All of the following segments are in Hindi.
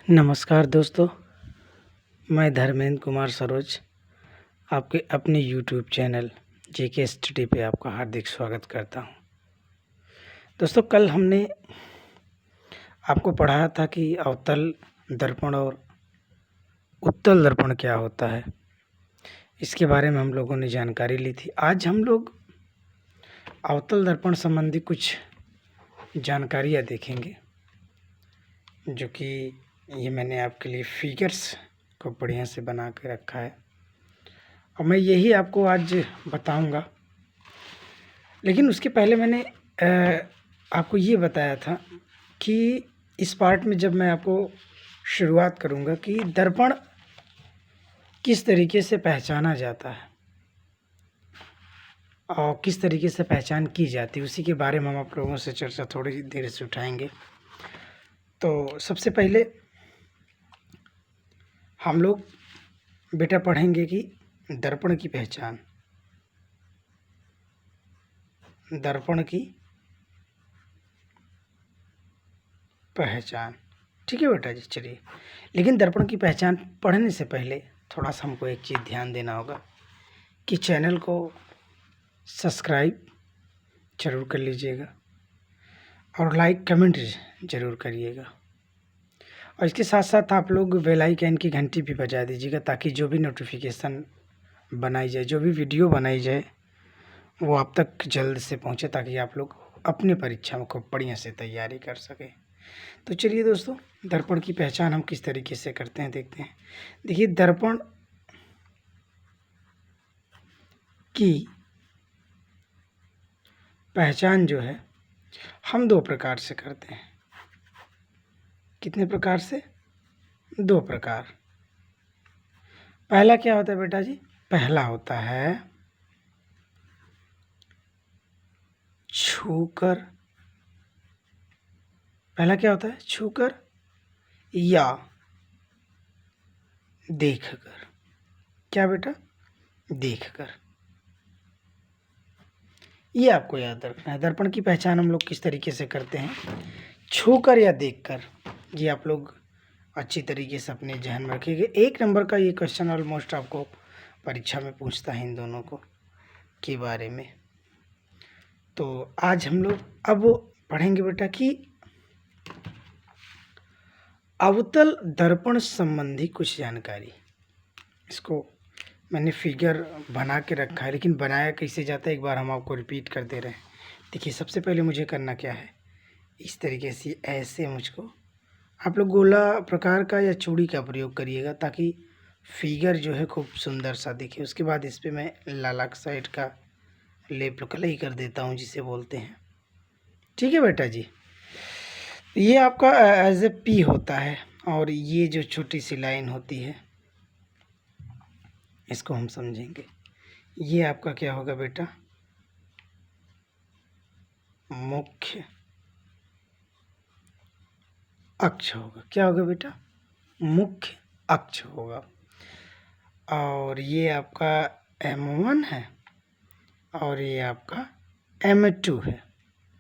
नमस्कार दोस्तों, मैं धर्मेंद्र कुमार सरोज आपके अपने यूट्यूब चैनल जेके स्टडी पे आपका हार्दिक स्वागत करता हूं। दोस्तों, कल हमने आपको पढ़ाया था कि अवतल दर्पण और उत्तल दर्पण क्या होता है। इसके बारे में हम लोगों ने जानकारी ली थी। आज हम लोग अवतल दर्पण संबंधी कुछ जानकारियाँ देखेंगे, जो कि ये मैंने आपके लिए फिगर्स को बढ़िया से बना के रखा है और मैं यही आपको आज बताऊंगा। लेकिन उसके पहले मैंने आपको ये बताया था कि इस पार्ट में जब मैं आपको शुरुआत करूंगा कि दर्पण किस तरीके से पहचाना जाता है और किस तरीके से पहचान की जाती है, उसी के बारे में हम आप लोगों से चर्चा थोड़ी देर से उठाएंगे। तो सबसे पहले हम लोग बेटा पढ़ेंगे कि दर्पण की पहचान, दर्पण की पहचान। ठीक है बेटा जी, चलिए। लेकिन दर्पण की पहचान पढ़ने से पहले थोड़ा सा हमको एक चीज़ ध्यान देना होगा कि चैनल को सब्सक्राइब जरूर कर लीजिएगा और लाइक कमेंट ज़रूर करिएगा, और इसके साथ साथ आप लोग बेल आइकन की घंटी भी बजा दीजिएगा, ताकि जो भी नोटिफिकेशन बनाई जाए, जो भी वीडियो बनाई जाए, वो आप तक जल्द से पहुंचे, ताकि आप लोग अपनी परीक्षा को बढ़िया से तैयारी कर सकें। तो चलिए दोस्तों, दर्पण की पहचान हम किस तरीके से करते हैं देखते हैं। देखिए, दर्पण की पहचान जो है हम दो प्रकार से करते हैं। कितने प्रकार से? दो प्रकार। पहला क्या होता है बेटा जी? पहला होता है छूकर। पहला क्या होता है? छूकर या देखकर। क्या बेटा? देखकर। ये आपको याद रखना है। दर्पण की पहचान हम लोग किस तरीके से करते हैं? छूकर या देखकर। ये आप लोग अच्छी तरीके से अपने जहन में रखिएगा। 1 नंबर का ये क्वेश्चन ऑलमोस्ट आपको परीक्षा में पूछता है इन दोनों को के बारे में। तो आज हम लोग अब पढ़ेंगे बेटा कि अवतल दर्पण संबंधी कुछ जानकारी। इसको मैंने फिगर बना के रखा है, लेकिन बनाया कैसे जाता है एक बार हम आपको रिपीट कर दे रहे हैं। देखिए, सबसे पहले मुझे करना क्या है, इस तरीके से ऐसे मुझको, आप लोग गोला प्रकार का या चूड़ी का प्रयोग करिएगा, ताकि फिगर जो है खूब सुंदर सा दिखे। उसके बाद इस पर मैं लालाक साइड का लेप कलई कर देता हूँ, जिसे बोलते हैं। ठीक है बेटा जी। ये आपका एज ए पी होता है, और ये जो छोटी सी लाइन होती है इसको हम समझेंगे। ये आपका क्या होगा बेटा? मुख्य अक्ष होगा। क्या होगा बेटा? मुख्य अक्ष होगा। और ये आपका M1 है और ये आपका M2 है।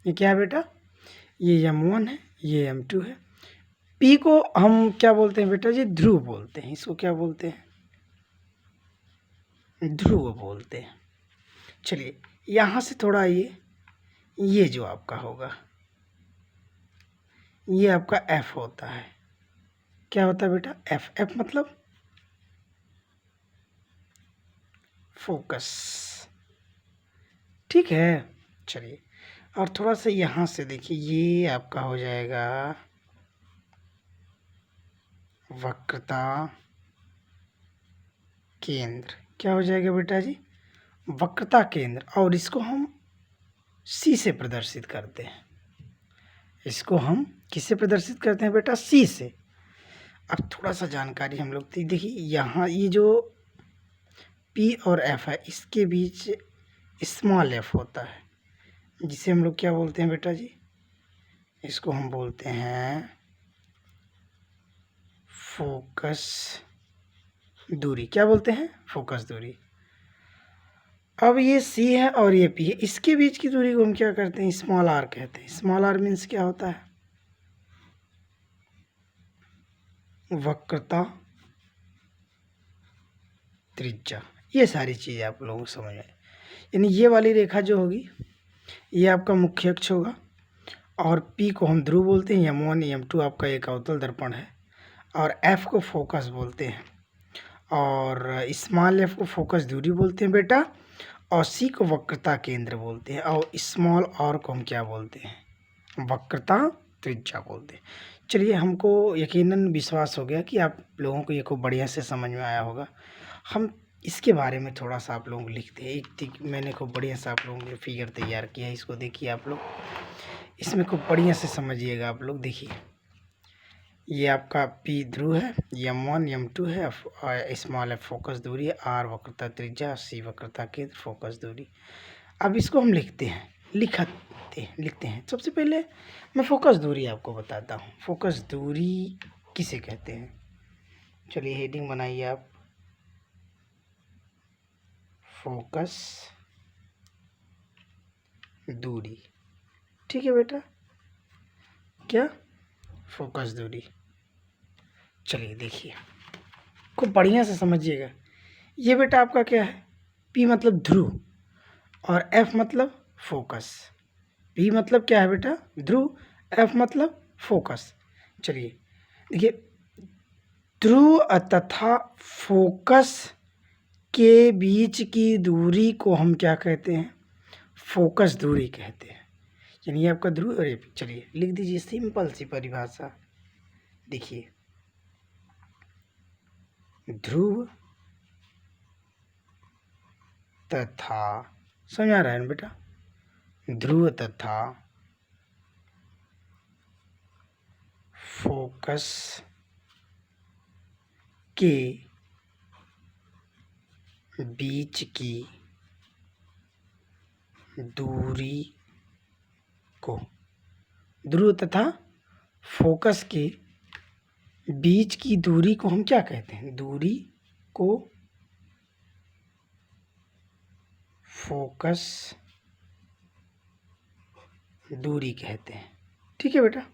ये क्या है बेटा? ये M1 है, ये M2 है। P को हम क्या बोलते हैं बेटा जी? ध्रुव बोलते हैं। इसको क्या बोलते हैं? ध्रुव बोलते हैं। चलिए, यहाँ से थोड़ा ये जो आपका होगा, ये आपका F होता है। क्या होता है बेटा? F मतलब फोकस। ठीक है, चलिए। और थोड़ा सा यहाँ से देखिए, ये आपका हो जाएगा वक्रता केंद्र। क्या हो जाएगा बेटा जी? वक्रता केंद्र। और इसको हम C से प्रदर्शित करते हैं। इसको हम किससे प्रदर्शित करते हैं बेटा? C से। अब थोड़ा सा जानकारी हम लोग देखिए, यहाँ ये जो P और F है, इसके बीच स्मॉल f होता है, जिसे हम लोग क्या बोलते हैं बेटा जी? इसको हम बोलते हैं फोकस दूरी। क्या बोलते हैं? फोकस दूरी। अब ये C है और ये P है, इसके बीच की दूरी को हम क्या करते हैं? स्मॉल r कहते हैं। स्मॉल r मीन्स क्या होता है? वक्रता त्रिज्या, ये सारी चीज़ें आप लोगों को समझ में। यानी ये वाली रेखा जो होगी ये आपका मुख्य अक्ष होगा, और P को हम ध्रुव बोलते हैं, M1 M2 आपका एक अवतल दर्पण है, और F को फोकस बोलते हैं, और स्मॉल f को फोकस दूरी बोलते हैं बेटा, और C को वक्रता केंद्र बोलते हैं, और स्मॉल r को हम क्या बोलते हैं, वक्रता त्रिज्या बोलते हैं। चलिए, हमको यकीनन विश्वास हो गया कि आप लोगों को ये खूब बढ़िया से समझ में आया होगा। हम इसके बारे में थोड़ा सा आप लोगों को लिखते हैं। एक मैंने खूब बढ़िया से आप लोगों के लिए फिगर तैयार किया है, इसको देखिए आप लोग, इसमें खूब बढ़िया से समझिएगा आप लोग। देखिए, ये आपका P ध्रुव है, M1 M2 है, स्मॉल f फोकस दूरी है, R वक्रता त्रिज्या, C वक्रता केंद्र फोकस दूरी। अब इसको हम लिखते हैं। सबसे पहले मैं फोकस दूरी आपको बताता हूँ। फोकस दूरी किसे कहते हैं, चलिए हेडिंग बनाइए आप, फोकस दूरी। ठीक है बेटा, क्या, फोकस दूरी। चलिए देखिए, खूब बढ़िया से समझिएगा। ये बेटा आपका क्या है, P मतलब ध्रुव, और F मतलब फोकस। P मतलब क्या है बेटा, ध्रुव, F मतलब फोकस। चलिए देखिए, ध्रुव तथा फोकस के बीच की दूरी को हम क्या कहते हैं, फोकस दूरी कहते हैं। यानी ये आपका ध्रुव, अरे चलिए लिख दीजिए सिंपल सी परिभाषा। देखिए, ध्रुव तथा, समझ आ रहा है ना बेटा, ध्रुव तथा फोकस के बीच की दूरी को, ध्रुव तथा फोकस के बीच की दूरी को हम क्या कहते हैं, दूरी को फोकस दूरी कहते हैं। ठीक है बेटा,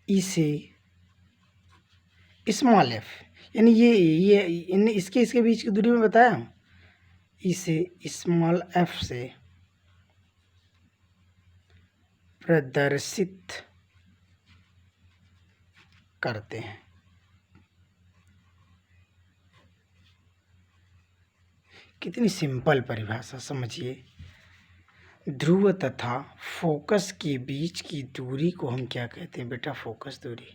इसे स्मॉल f, यानी ये इसके बीच की दूरी में बताया हम, इसे स्मॉल f से प्रदर्शित करते हैं। कितनी सिंपल परिभाषा, समझिए। ध्रुव तथा फोकस के बीच की दूरी को हम क्या कहते हैं बेटा, फोकस दूरी।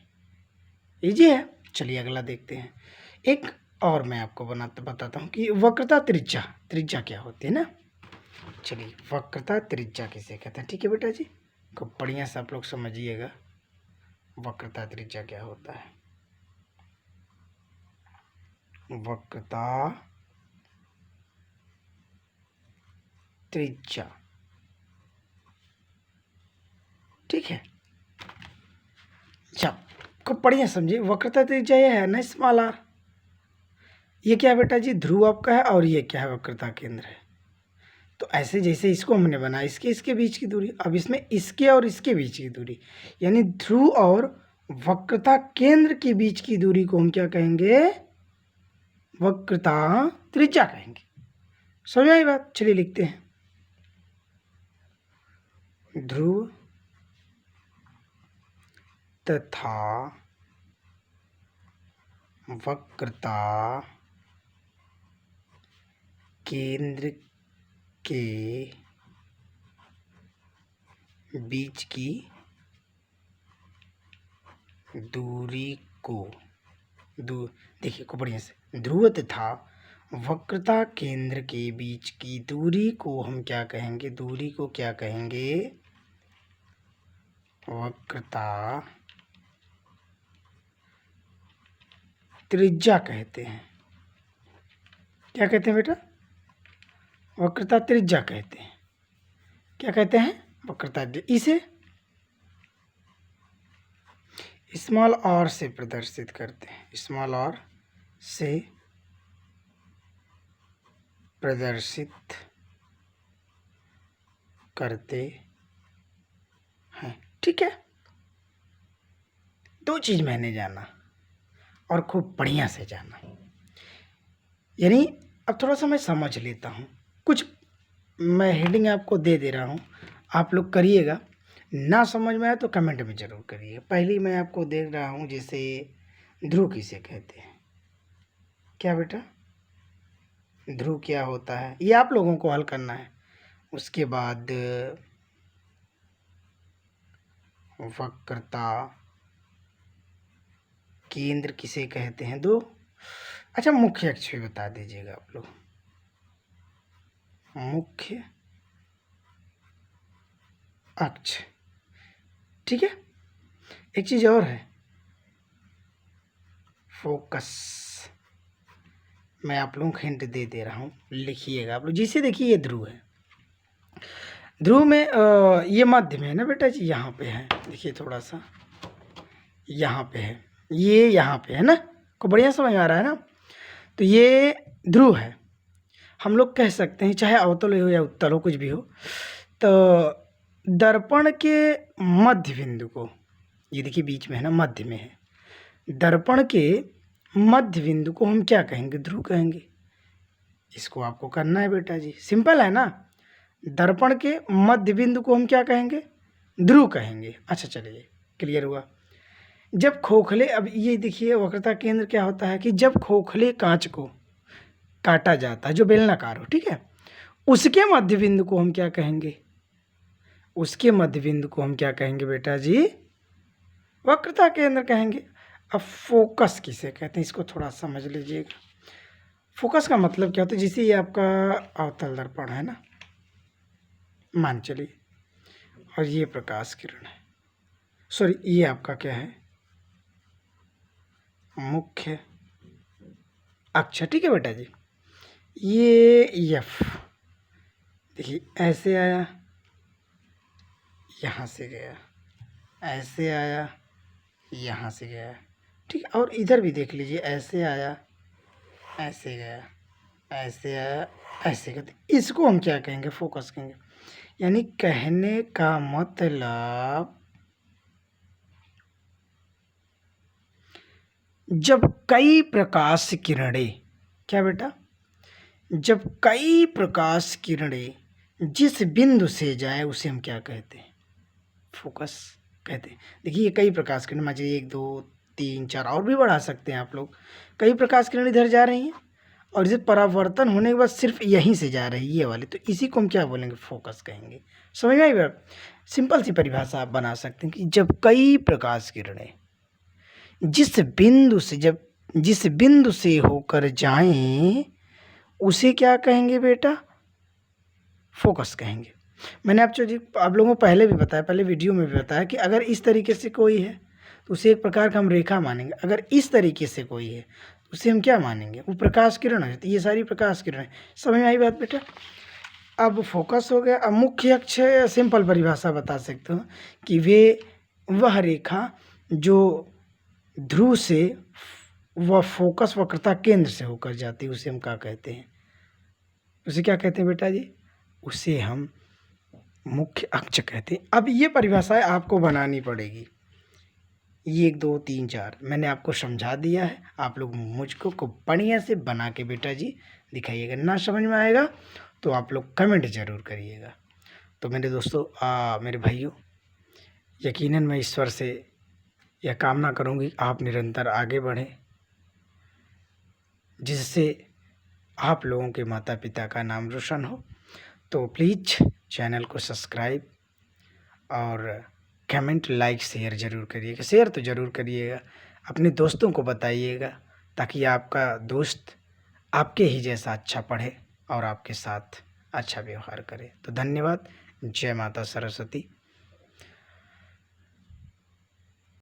इजी है। चलिए अगला देखते हैं। एक और मैं आपको बताता हूँ कि वक्रता त्रिज्या क्या होती है ना। चलिए, वक्रता त्रिज्या किसे कहते हैं। ठीक है बेटा जी, खूब बढ़िया से आप लोग समझिएगा वक्रता त्रिज्या क्या होता है। वक्रता त्रिज्या, ठीक है। अच्छा, खूब बढ़िया समझिए, वक्रता त्रिज्या ये है ना स्मॉल आर। ये क्या है बेटा जी, ध्रुव आपका है, और ये क्या है, वक्रता केंद्र है। तो ऐसे जैसे इसको हमने बनाया, इसके बीच की दूरी, अब इसमें इसके और इसके बीच की दूरी, यानी ध्रुव और वक्रता केंद्र के बीच की दूरी को हम क्या कहेंगे, वक्रता त्रिज्या कहेंगे। समझ आई बात। चलिए लिखते हैं, ध्रुव तथा वक्रता केंद्र के बीच की दूरी को देखिए खूब बढ़िया से, ध्रुव तथा वक्रता केंद्र के बीच की दूरी को हम क्या कहेंगे, दूरी को क्या कहेंगे, वक्रता त्रिज्या कहते हैं। क्या कहते हैं बेटा, वक्रता त्रिज्या कहते हैं। क्या कहते हैं, वक्रता। इसे स्मॉल आर से प्रदर्शित करते हैं, स्मॉल आर से प्रदर्शित करते हैं। ठीक है, दो चीज मैंने जाना, और खूब बढ़िया से जाना। यानी अब थोड़ा सा मैं समझ लेता हूँ, कुछ मैं हेडिंग आपको दे रहा हूँ, आप लोग करिएगा। ना समझ में आए तो कमेंट में ज़रूर करिए। पहली मैं आपको दे रहा हूँ, जैसे ध्रुव किसे कहते हैं। क्या बेटा, ध्रुव क्या होता है, ये आप लोगों को हल करना है। उसके बाद वक्रता केंद्र किसे कहते हैं, दो। अच्छा, मुख्य अक्ष भी बता दीजिएगा आप लोग, मुख्य अक्ष। ठीक है, एक चीज़ और है, फोकस। मैं आप लोगों को हिंट दे रहा हूँ, लिखिएगा आप लोग। जिसे देखिए ये ध्रुव है, ध्रुव में ये मध्य में है ना बेटा जी, यहाँ पे है, देखिए थोड़ा सा यहाँ पे है, ये यहाँ पे है ना, को बढ़िया समझ में आ रहा है ना। तो ये ध्रुव है, हम लोग कह सकते हैं, चाहे अवतल हो या उत्तल हो, कुछ भी हो। तो दर्पण के मध्य बिंदु को, ये देखिए बीच में है ना, मध्य में है, दर्पण के मध्य बिंदु को हम क्या कहेंगे, ध्रुव कहेंगे। इसको आपको करना है बेटा जी, सिंपल है ना। दर्पण के मध्य बिंदु को हम क्या कहेंगे, ध्रुव कहेंगे। अच्छा चलिए, क्लियर हुआ। जब खोखले, अब ये देखिए वक्रता केंद्र क्या होता है कि जब खोखले कांच को काटा जाता है, जो बेलनाकार हो, ठीक है, उसके मध्य बिंदु को हम क्या कहेंगे, उसके मध्य बिंदु को हम क्या कहेंगे बेटा जी, वक्रता केंद्र कहेंगे। अब फोकस किसे कहते हैं, इसको थोड़ा समझ लीजिएगा। फोकस का मतलब क्या होता है, जैसे ये आपका अवतल दर्पण है ना, मान चलिए, और ये प्रकाश किरण है, सॉरी ये आपका क्या है, मुख्य अक्ष। ठीक है बेटा जी, ये एफ देखिए ऐसे आया, यहाँ से गया, ऐसे आया, यहाँ से गया। ठीक है, और इधर भी देख लीजिए, ऐसे आया, ऐसे गया, ऐसे आया, ऐसे गया। तो इसको हम क्या कहेंगे, फोकस कहेंगे। यानी कहने का मतलब, जब कई प्रकाश किरणें, क्या बेटा, जब कई प्रकाश किरणें जिस बिंदु से जाए उसे हम क्या कहते हैं, फोकस कहते हैं। देखिए ये कई प्रकाश किरण, मान लीजिए 1 2 3 4, और भी बढ़ा सकते हैं आप लोग। कई प्रकाश किरण इधर जा रही हैं, और इसे परावर्तन होने के बाद सिर्फ यहीं से जा रही है, ये वाली, तो इसी को हम क्या बोलेंगे, फोकस कहेंगे। समझ में आई बात। सिंपल सी परिभाषा आप बना सकते हैं कि जब कई प्रकाश किरणें जिस बिंदु से होकर जाएं उसे क्या कहेंगे बेटा, फोकस कहेंगे। मैंने आप लोगों को पहले भी बताया, पहले वीडियो में भी बताया कि अगर इस तरीके से कोई है तो उसे एक प्रकार का हम रेखा मानेंगे। अगर इस तरीके से कोई है तो उसे हम क्या मानेंगे, वो प्रकाश किरण है। तो ये सारी प्रकाश किरण है। समझ में आई बात बेटा। अब फोकस हो गया। अब मुख्य अक्ष सिंपल परिभाषा बता सकते हो कि वह रेखा जो ध्रुव से वह फोकस वक्रता केंद्र से होकर जाती है, उसे हम क्या कहते हैं, उसे क्या कहते हैं बेटा जी, उसे हम मुख्य अक्ष कहते हैं। अब ये परिभाषाएं आपको बनानी पड़ेगी, ये 1 2 3 4 मैंने आपको समझा दिया है। आप लोग मुझको को बढ़िया से बना के बेटा जी दिखाइएगा। ना समझ में आएगा तो आप लोग कमेंट ज़रूर करिएगा। तो मेरे दोस्तों, मेरे भाइयों, यकीनन मैं ईश्वर से यह कामना करूँगी आप निरंतर आगे बढ़ें, जिससे आप लोगों के माता पिता का नाम रोशन हो। तो प्लीज़ चैनल को सब्सक्राइब और कमेंट, लाइक, शेयर ज़रूर करिएगा। शेयर तो ज़रूर करिएगा, अपने दोस्तों को बताइएगा, ताकि आपका दोस्त आपके ही जैसा अच्छा पढ़े और आपके साथ अच्छा व्यवहार करे। तो धन्यवाद। जय माता सरस्वती।